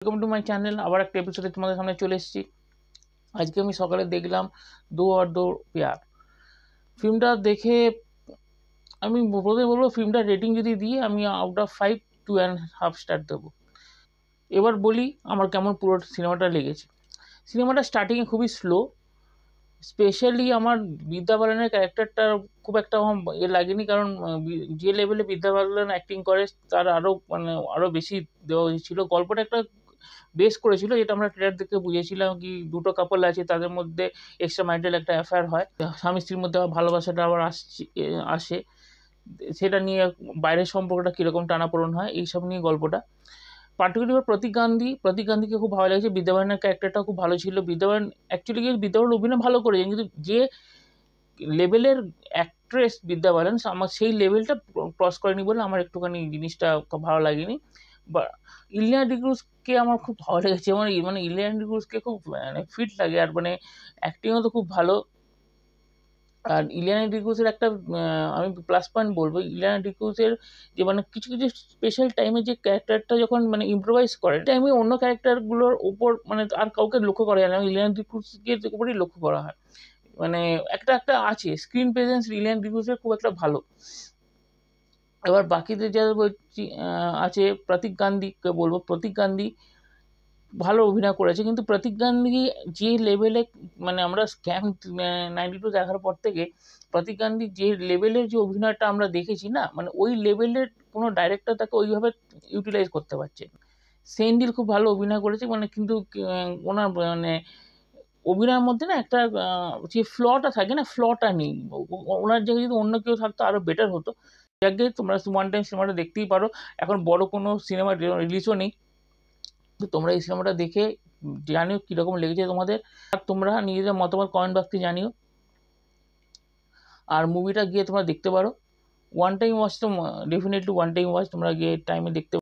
Welcome to my channel. আবার একটা এপিসোডে তোমাদের সামনে চলে এসেছি। আজকে আমি সকালে দেখলাম দো আর দো প্যার। ফিল্মটা দেখে আমি প্রথমে বলবো, ফিল্মটা রেটিং যদি দিই আমি আউট অফ 5 2.5 স্টার দেবো। এবার বলি আমার কেমন পুরো সিনেমাটা লেগেছে। সিনেমাটা স্টার্টিংয়ে খুবই স্লো, স্পেশালি আমার বিদ্যা বালানের ক্যারেক্টারটা খুব একটা আমার লাগেনি, কারণ যে লেভেলে বিদ্যা বালান অ্যাক্টিং করে তার আরও আরও বেশি দেওয়া উচিত ছিল। গল্পটা একটা বেস করেছিল, যেটা আমরা ট্রেলার দেখে বুঝেছিলাম কি দুটো কাপল আছে, তাদের মধ্যে এক্সট্রা ম্যারিটাল একটা অ্যাফেয়ার হয়, স্বামী স্ত্রীর মধ্যে আবার ভালোবাসাটা আবার আসে, সেটা নিয়ে বাইরের সম্পর্কটা কীরকম টানাপোড়েন হয়, এইসব নিয়ে গল্পটা। পার্টিকুলার প্রতীক গান্ধীকে খুব ভালো লেগেছে। বিদ্যাবানের ক্যারেক্টারটা খুব ভালো ছিল। অ্যাকচুয়ালি বিদ্যাবান অভিনয় ভালো করেছেন, কিন্তু যে লেভেলের অ্যাক্ট্রেস বিদ্যা বালান আমার সেই লেভেলটা ক্রস করেনি বলে আমার একটুখানি জিনিসটা ভালো লাগেনি। বা ইলিয়ানা ডিক্রুজকে আমার খুব ভালো লেগেছে, ইলিয়ানা ডিক্রুজকে খুব ফিট লাগে, আর অ্যাক্টিংও তো খুব ভালো। আর ইলিয়ানা ডিক্রুজের একটা আমি প্লাস পয়েন্ট বলবো, ইলিয়ানা ডিক্রুজের যে কিছু কিছু স্পেশাল টাইমে যে ক্যারেক্টারটা যখন ইম্প্রোভাইজ করে, টাইমে অন্য ক্যারেক্টারগুলোর ওপর আর কাউকে লক্ষ্য করা যায় না, ইলিয়ানা ডিক্রুজকে উপরেই লক্ষ্য করা হয়। একটা একটা আছে স্ক্রিন প্রেজেন্স ইলিয়ানা ডিক্রুজের খুব একটা ভালো। এবার বাকিদের যারা বলছি আছে, প্রতীক গান্ধীকে বলবো, প্রতীক গান্ধী ভালো অভিনয় করেছে, কিন্তু প্রতীক গান্ধী যে লেভেলে আমরা স্ক্যাম 92 দেখার পর থেকে প্রতীক গান্ধী যে লেভেলের যে অভিনয়টা আমরা দেখেছি না, ওই লেভেলের কোনো ডাইরেক্টর তাকে ওইভাবে ইউটিলাইজ করতে পারছে। সেনডিল খুব ভালো অভিনয় করেছে, কিন্তু ওনার অভিনয়ের মধ্যে না একটা যে ফ্লটা থাকে না, ফ্লটা নেই। ওনার জায়গায় যদি অন্য কেউ থাকতো আরও বেটার হতো। যাকে তোমরা ওয়ান টাইম সিনেমাটা দেখতেই পারো, এখন বড় কোনো সিনেমা রিলিজও নেই, তো তোমরা এই সিনেমাটা দেখে জানিও কীরকম লেগেছে তোমাদের, আর তোমরা নিজেদের মতামত কমেন্ট বক্সে জানিও। আর মুভিটা গিয়ে তোমরা দেখতে পারো, ওয়ান টাইম ওয়াচ তো ডেফিনেটলি ওয়ান টাইম ওয়াচ তোমরা গিয়ে টাইমে দেখতে